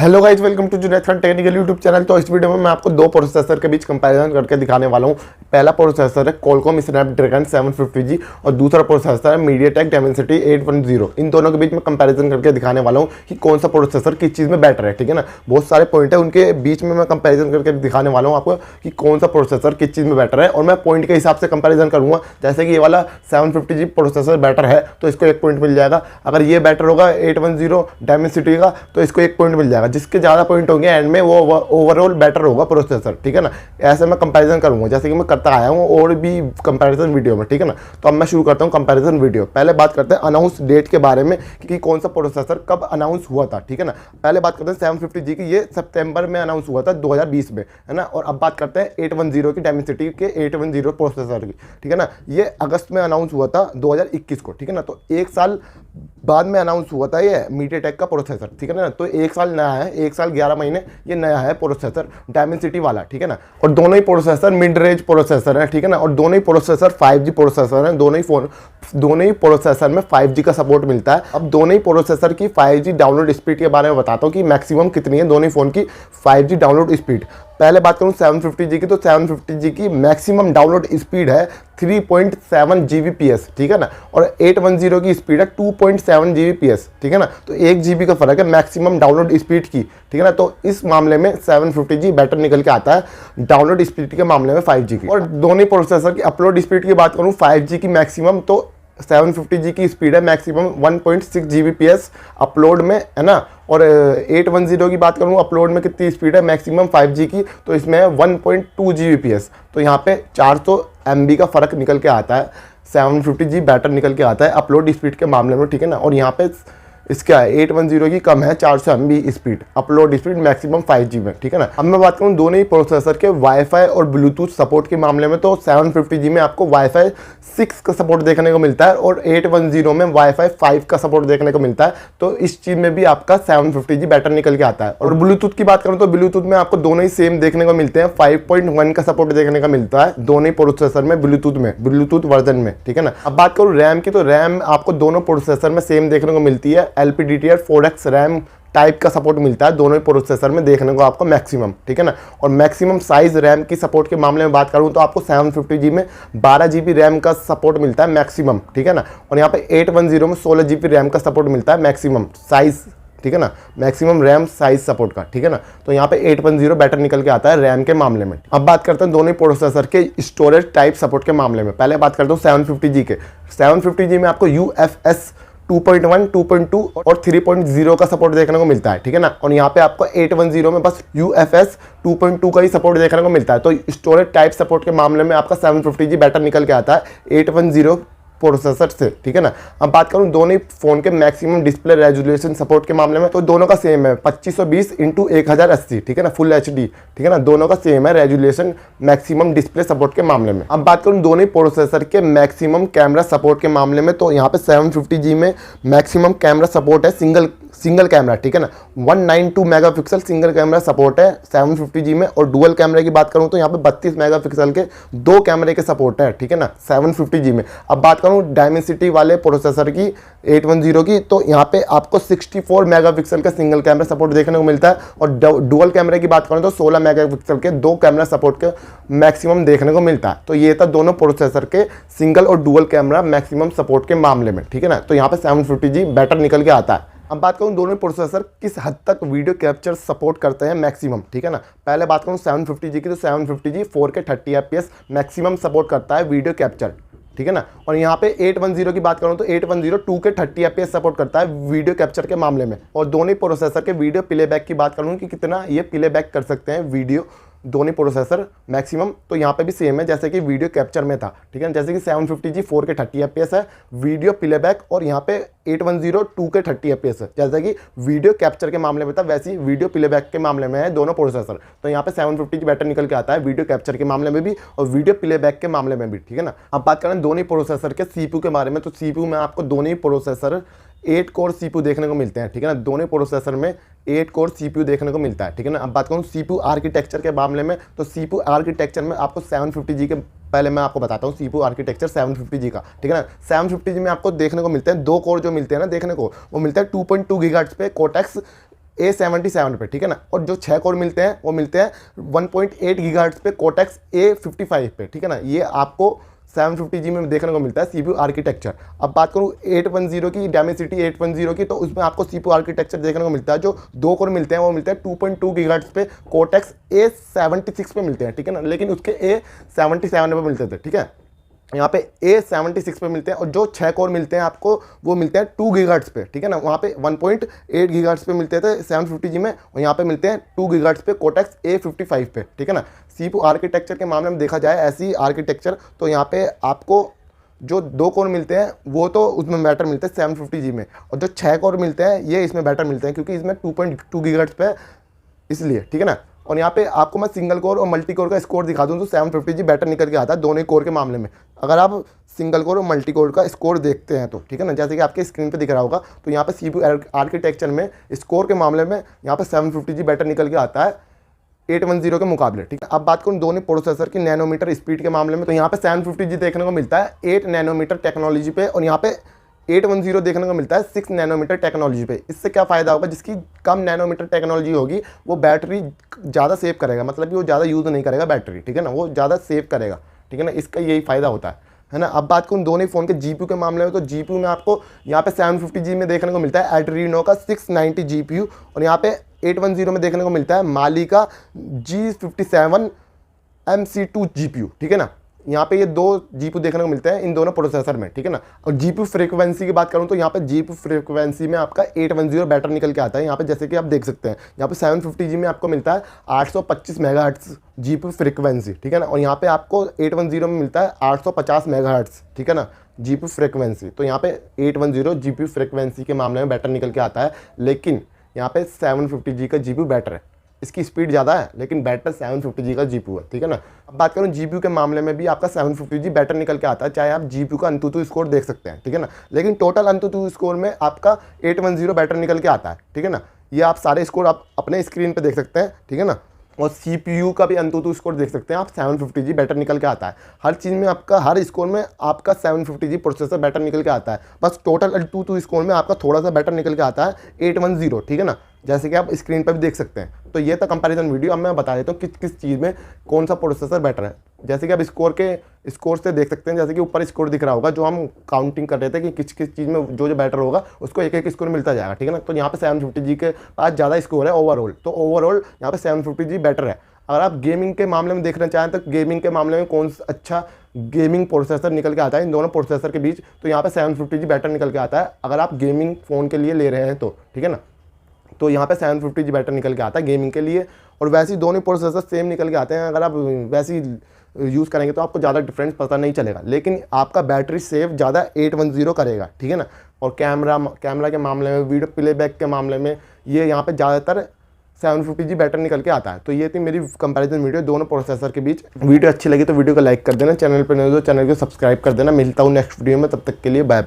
Hello guys, welcome to Junaid Khan technical YouTube channel. तो इस video में मैं आपको दो प्रोसेसर के बीच कंपैरिजन करके दिखाने वाला हूं। पहला प्रोसेसर है क्वालकॉम स्नैपड्रैगन 750G और दूसरा प्रोसेसर है मीडियाटेक डायमेंसिटी 810। इन दोनों के बीच में कंपैरिजन करके दिखाने वाला हूं कि कौन सा प्रोसेसर किस चीज़ में बेटर है। ठीक है ना, बहुत सारे पॉइंट है, उनके बीच में मैं कंपैरिजन करके दिखाने वाला हूँ आपको कि कौन सा प्रोसेसर किस चीज़ में बेटर है, और मैं पॉइंट के हिसाब से कंपैरिजन करूँगा। जैसे कि ये वाला 750G प्रोसेसर बेटर है तो इसको 1 पॉइंट मिल जाएगा, अगर ये बेटर होगा 810 डायमेंसिटी का तो इसको 1 पॉइंट मिल जाएगा। जिसके ज़्यादा पॉइंट होंगे एंड में वो ओवरऑल बेटर होगा प्रोसेसर। ठीक है ना, ऐसे मैं कंपैरिजन करूंगा जैसे कि मैं करता आया हूँ और भी कंपैरिजन वीडियो में। ठीक है ना, तो अब मैं शुरू करता हूँ कंपैरिजन वीडियो। पहले बात करते हैं अनाउंस डेट के बारे में कि कौन सा प्रोसेसर कब अनाउंस हुआ था। ठीक है ना, पहले बात करते हैं 750G की, ये सितंबर में अनाउंस हुआ था 2020 में, है ना। और अब बात करते हैं 810 की, डायमेंसिटी के 810 प्रोसेसर की। ठीक है ना, ये अगस्त में अनाउंस हुआ था 2021 को। ठीक है ना, तो 1 साल बाद में अनाउंस हुआ था ये मीडियाटेक का प्रोसेसर। ठीक है ना, तो 1 साल नया है, 1 साल 11 महीने ये नया है प्रोसेसर डायमेंसिटी वाला। ठीक है ना, और दोनों ही प्रोसेसर मिड रेंज प्रोसेसर है। ठीक है ना, और दोनों ही प्रोसेसर 5G प्रोसेसर है। दोनों ही प्रोसेसर में 5G का सपोर्ट मिलता है। अब दोनों ही प्रोसेसर की 5G डाउनलोड स्पीड के बारे में बताता हूँ कि मैक्सिमम कितनी है दोनों ही फोन की 5G डाउनलोड स्पीड। पहले बात करूँ 750G की, तो 750G की मैक्सिमम डाउनलोड स्पीड है 3.7 Gbps। ठीक है ना, और 810 की स्पीड है 2.7 Gbps। ठीक है ना, तो 1 GB का फर्क है मैक्सिमम डाउनलोड स्पीड की। ठीक है ना, तो इस मामले में 750G बेटर निकल के आता है डाउनलोड स्पीड के मामले में 5G की। और दोनों ही प्रोसेसर की अपलोड स्पीड की बात करूँ 5G की मैक्सिमम, तो 750G की स्पीड है मैक्सिमम 1.6 Gbps अपलोड में, है ना। और 810 की बात करूँ अपलोड में कितनी स्पीड है मैक्सिमम 5G की, तो इसमें है 1.2 Gbps। तो यहाँ पे 400 MB का फ़र्क निकल के आता है, 750G बेटर निकल के आता है अपलोड स्पीड के मामले में। ठीक है ना, और यहाँ पे इसका 810 की कम है 400 MB speed upload speed maximum 5G में। ठीक है ना, अब मैं बात करूँ दोनों ही प्रोसेसर के वाईफाई और ब्लूटूथ सपोर्ट के मामले में, तो 750G में आपको वाईफाई 6 का सपोर्ट देखने को मिलता है और 810 में वाईफाई 5 का सपोर्ट देखने को मिलता है। तो इस चीज़ में भी आपका 750G बेटर निकल के आता है। और ब्लूटूथ की बात करूँ तो ब्लूटूथ में आपको दोनों ही सेम देखने को मिलते हैं, 5.1 का सपोर्ट देखने का मिलता है दोनों ही प्रोसेसर में ब्लूटूथ वर्जन में। ठीक है ना, अब बात करूँ रैम की, तो रैम आपको दोनों प्रोसेसर में सेम देखने को मिलती है, LPDDR4X रैम टाइप का सपोर्ट मिलता है दोनों ही प्रोसेसर में देखने को आपको मैक्सिमम। ठीक है ना, और मैक्सिमम साइज रैम की सपोर्ट के मामले में बात करूं तो आपको 750G में 12 GB रैम का सपोर्ट मिलता है मैक्सिमम। ठीक है ना, और यहाँ पे 810 में 16 GB रैम का सपोर्ट मिलता है मैक्सिमम साइज। ठीक है ना, मैक्सिमम रैम साइज सपोर्ट का। ठीक है ना, तो यहाँ पे 810 बेटर निकल के आता है रैम के मामले में। अब बात करते हैं दोनों ही प्रोसेसर के स्टोरेज टाइप सपोर्ट के मामले में। पहले बात करता हूँ 750G के। 750G में आपको UFS 2.1, 2.2 और 3.0 का सपोर्ट देखने को मिलता है। ठीक है ना, और यहाँ पे आपको 810 में बस UFS 2.2 का ही सपोर्ट देखने को मिलता है। तो स्टोरेज टाइप सपोर्ट के मामले में आपका 750G बेटर निकल के आता है 810 प्रोसेसर से। ठीक है ना, अब बात करूं दोनों ही फोन के मैक्सिमम डिस्प्ले रेजोल्यूशन सपोर्ट के मामले में, तो दोनों का सेम है 2520x1080। ठीक है ना, फुल HD। ठीक है ना, दोनों का सेम है रेजोल्यूशन मैक्सिमम डिस्प्ले सपोर्ट के मामले में। अब बात करूं दोनों ही प्रोसेसर के मैक्सिमम कैमरा सपोर्ट के मामले में, तो यहाँ पे 750G में मैक्सिमम कैमरा सपोर्ट है सिंगल कैमरा। ठीक है ना, 192 मेगापिक्सल सिंगल कैमरा सपोर्ट है 750G में। और डुअल कैमरे की बात करूं तो यहाँ पे 32 मेगापिक्सल के 2 कैमरे के सपोर्ट है। ठीक है ना, 750G में। अब बात करूं डायमेंसिटी वाले प्रोसेसर की 810 की, तो यहाँ पे आपको 64 मेगापिक्सल का सिंगल कैमरा सपोर्ट देखने को मिलता है। और डुअल कैमरे की बात करूं तो 16 मेगापिक्सल के 2 कैमरा सपोर्ट के मैक्सिमम देखने को मिलता है। तो ये था दोनों प्रोसेसर के सिंगल और डुअल कैमरा मैक्सिमम सपोर्ट के मामले में। ठीक है ना, तो यहाँ पे 750G बेटर निकल के आता है। अब बात करूं दोनों प्रोसेसर किस हद तक वीडियो कैप्चर सपोर्ट करते हैं मैक्सिमम। ठीक है ना, पहले बात करूं 750G की, तो 750G 4K 30 FPS maximum support करता है वीडियो कैप्चर। ठीक है ना, और यहाँ पे 810 की बात करूँ तो 810 2K 30 FPS सपोर्ट करता है वीडियो कैप्चर के मामले में। और दोनों ही प्रोसेसर के वीडियो प्लेबैक की बात करूँ कि कितना ये प्लेबैक कर सकते हैं वीडियो, दोनों प्रोसेसर मैक्सिमम, तो यहाँ पे भी सेम है जैसे कि वीडियो कैप्चर में था। ठीक है, जैसे कि 750G 4K 30 FPS है वीडियो प्लेबैक, और यहाँ पे 810 2K 30 FPS है जैसा कि वीडियो कैप्चर के मामले में था, वैसे ही वीडियो प्लेबैक के मामले में है दोनों प्रोसेसर। तो यहाँ पे 750G बेटर निकल के आता है वीडियो कैप्चर के मामले में भी और वीडियो प्लेबैक के मामले में भी। ठीक है ना, अब बात करें दोनों प्रोसेसर के CPU के बारे में, तो CPU में आपको दोनों ही प्रोसेसर 8 कोर CPU देखने को मिलते हैं। ठीक है ना, दोनों प्रोसेसर में 8 कोर CPU देखने को मिलता है। ठीक है ना, अब बात करूँ CPU आर्किटेक्चर के मामले में, तो CPU आर्किटेक्चर में आपको 750G के, पहले मैं आपको बताता हूँ CPU आर्किटेक्चर 750G का। ठीक है ना, 750G में आपको देखने को मिलते हैं 2 कोर जो मिलते हैं ना देखने को, वो मिलता है 2.2 GHz पे कोटेक्स A77 पे, ठीक है ना। और जो 6 कोर मिलते हैं वो मिलते हैं 1.8 गीगाहर्ट्ज़ पे कोटेक्स A55 पे, ठीक है ना। ये आपको 750G में देखने को मिलता है CPU आर्किटेक्चर। अब बात करूँ 810 की, Dimensity 810 की, तो उसमें आपको CPU आर्किटेक्चर देखने को मिलता है। जो 2 कोर मिलते हैं वो मिलते हैं 2.2 गीगाहर्ट्ज़ पे कोटेक्स A76 पे मिलते हैं, ठीक है ना। लेकिन उसके A77 पे मिलते थे, ठीक है। यहाँ पे A76 पे मिलते हैं। और जो 6 कोर मिलते हैं आपको वो मिलते हैं 2 गीगाहर्ट्ज़ पे, ठीक है ना। वहाँ पे 1.8 गीगाहर्ट्ज़ पे मिलते थे 750G में, और यहाँ पे मिलते हैं 2 गीगाहर्ट्ज़ पे कोटेक्स A55 पे, ठीक है ना। CPU आर्किटेक्चर के मामले में देखा जाए ऐसी आर्किटेक्चर, तो यहाँ पे आपको जो 2 कोर मिलते हैं वो तो उसमें बेटर मिलते हैं 750G में, और जो 6 कोर मिलते हैं ये इसमें बेटर मिलते हैं क्योंकि इसमें 2.2 गीगाहर्ट्ज़ पे, इसलिए, ठीक है ना। और यहाँ पे आपको मैं सिंगल कोर और मल्टी कोर का स्कोर दिखा दूँ तो 750G बेटर निकल के आता है दोनों ही कोर के मामले में। अगर आप सिंगल कोर और मल्टी कोर का स्कोर देखते हैं तो, ठीक है ना, जैसे कि आपके स्क्रीन पे दिख रहा होगा, तो यहाँ पे CPU आर्किटेक्चर में स्कोर के मामले में यहाँ पे 750G बेटर निकल के आता है 810 के मुकाबले, ठीक है। अब बात करूँ दोनों प्रोसेसर की नैनोमीटर स्पीड के मामले में, तो यहाँ पे 750G देखने को मिलता है 8 नैनोमीटर टेक्नोलॉजी पे, और यहाँ पे 810 देखने को मिलता है 6 नैनोमीटर टेक्नोलॉजी पे। इससे क्या फ़ायदा होगा, जिसकी कम नैनोमीटर टेक्नोलॉजी होगी वो बैटरी ज़्यादा सेव करेगा, मतलब कि वो ज़्यादा यूज़ नहीं करेगा बैटरी, ठीक है ना, वो ज़्यादा सेव करेगा, ठीक है ना। इसका यही फ़ायदा होता है ना। अब बात करूँ दोनों फ़ोन के GPU के मामले में, तो GPU में आपको यहाँ पे 750G में देखने को मिलता है एड्रीनो का 690 GPU, और यहाँ पे 810 में देखने को मिलता है माली का G57 MC2 GPU, ठीक है ना। यहाँ पे ये 2 GPU देखने को मिलते हैं इन दोनों प्रोसेसर में, ठीक है ना। और GPU फ्रीक्वेंसी की बात करूँ तो यहाँ पे GPU फ्रीक्वेंसी में आपका 810 बैटर निकल के आता है। यहाँ पे जैसे कि आप देख सकते हैं, यहाँ पे 750G में आपको मिलता है 825 मेगाहर्ट्ज़ GPU फ्रीक्वेंसी, ठीक है ना। और यहाँ पे आपको 810 में मिलता है 850 मेगाहर्ट्ज़, ठीक है ना, GPU फ्रीक्वेंसी। तो यहाँ पे 810 GPU फ्रीक्वेंसी के मामले में बैटर निकल के आता है, लेकिन यहाँ पे 750G का GPU बैटर है। इसकी स्पीड ज़्यादा है लेकिन बैटर 750G का GPU है, ठीक है ना। अब बात करूँ GPU के मामले में भी आपका 750G बैटर निकल के आता है, चाहे आप GPU का अंतुतु स्कोर देख सकते हैं, ठीक है ना। लेकिन टोटल अंतुतु स्कोर में आपका 810 बैटर निकल के आता है, ठीक है ना। ये आप सारे स्कोर आप अपने स्क्रीन पर देख सकते हैं, ठीक है ना। और CPU का भी अंतुतु स्कोर देख सकते हैं आप, 750G बैटर निकल के आता है। हर चीज़ में आपका, हर स्कोर में आपका 750G प्रोसेसर बैटर निकल के आता है। बस टोटल अंतुतु स्कोर में आपका थोड़ा सा बैटर निकल के आता है 810, ठीक है ना, जैसे कि आप स्क्रीन पर भी देख सकते हैं। तो ये था कंपैरिजन वीडियो। अब मैं बता देता हूँ किस किस चीज़ में कौन सा प्रोसेसर बेटर है। जैसे कि आप स्कोर से देख सकते हैं, जैसे कि ऊपर स्कोर दिख रहा होगा जो हम काउंटिंग कर रहे थे कि किस किस चीज़ में जो बैटर होगा उसको एक एक स्कोर मिलता जाएगा, ठीक है ना। तो यहाँ पे 750G के पास ज़्यादा स्कोर है ओवरऑल, तो ओवरऑल यहाँ पे 750G बेटर है। अगर आप गेमिंग के मामले में देखना चाहें तो गेमिंग के मामले में कौन सा अच्छा गेमिंग प्रोसेसर निकल के आता है इन दोनों प्रोसेसर के बीच, तो यहाँ पे 750G बेटर निकल के आता है अगर आप गेमिंग फ़ोन के लिए ले रहे हैं तो, ठीक है ना। तो यहाँ पे 750G बैटर निकल के आता है गेमिंग के लिए। और वैसे ही दोनों प्रोसेसर सेम निकल के आते हैं, अगर आप वैसे ही यूज़ करेंगे तो आपको ज़्यादा डिफरेंस पता नहीं चलेगा, लेकिन आपका बैटरी सेव ज़्यादा 810 करेगा, ठीक है ना। और कैमरा के मामले में, वीडियो प्लेबैक के मामले में ये यहाँ पे ज़्यादातर 750G बैटर निकल के आता है। तो ये थी मेरी कंपैरिजन वीडियो दोनों प्रोसेसर के बीच। वीडियो अच्छी लगी तो वीडियो को लाइक कर देना, चैनल पर नहीं हो तो चैनल को सब्सक्राइब कर देना। मिलता हूँ नेक्स्ट वीडियो में, तब तक के लिए बाय बाय।